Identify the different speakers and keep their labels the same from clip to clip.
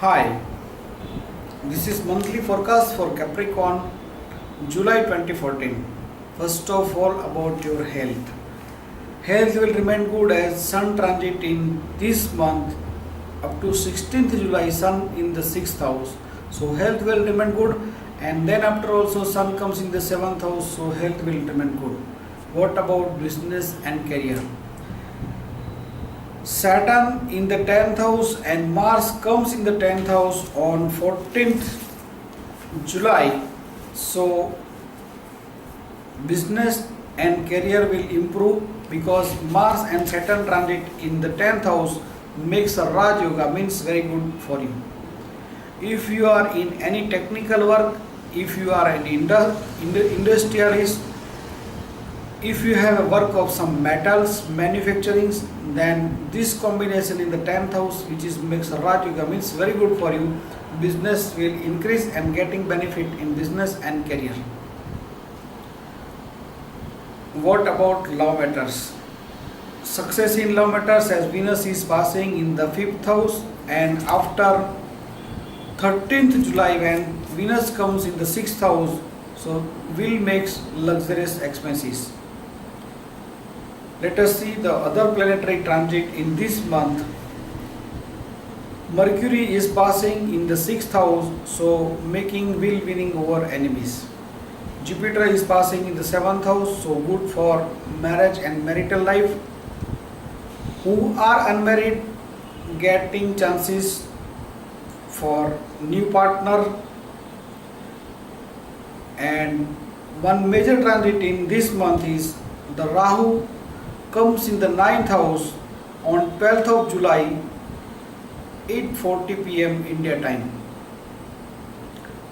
Speaker 1: Hi, this is monthly forecast for Capricorn, July 2014. First of all, about your health. Health will remain good as Sun transit in this month up to 16th July, Sun in the 6th house. So health will remain good, and then after also Sun comes in the 7th house, so health will remain good. What about business and career? Saturn in the 10th house and Mars comes in the 10th house on 14th July. So business and career will improve because Mars and Saturn transit in the 10th house makes a Raj Yoga, means very good for you. If you are in any technical work, if you are an industrialist, if you have a work of some metals manufacturing, then this combination in the 10th house, which is makes a Raj Yoga, means very good for you. Business will increase and getting benefit in business and career. What about love matters? Success in love matters as Venus is passing in the 5th house, and after 13th July when Venus comes in the 6th house, so will makes luxurious expenses. Let us see the other planetary transit in this month. Mercury is passing in the 6th house, so making will winning over enemies. Jupiter is passing in the 7th house, so good for marriage and marital life. Who are unmarried, getting chances for new partner. And one major transit in this month is the Rahu comes in the 9th house on 12th of July, 8:40 p.m. India time.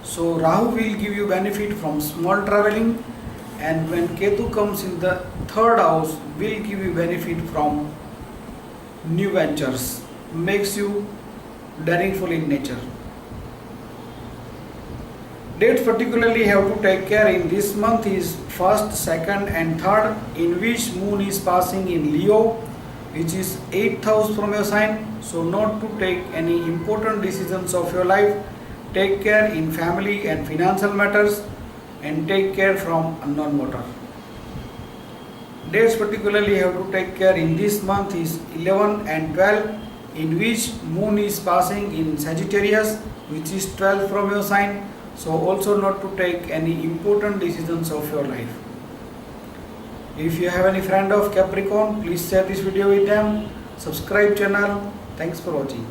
Speaker 1: So Rahu will give you benefit from small traveling, and when Ketu comes in the 3rd house will give you benefit from new ventures, makes you daringful in nature. Dates particularly have to take care in this month is 1st, 2nd and 3rd, in which moon is passing in Leo, which is 8th house from your sign. So not to take any important decisions of your life. Take care in family and financial matters, and take care from unknown water. Dates particularly have to take care in this month is 11 and 12, in which moon is passing in Sagittarius, which is 12 from your sign. So also not to take any important decisions of your life. If you have any friend of Capricorn, please share this video with them. Subscribe channel. Thanks for watching.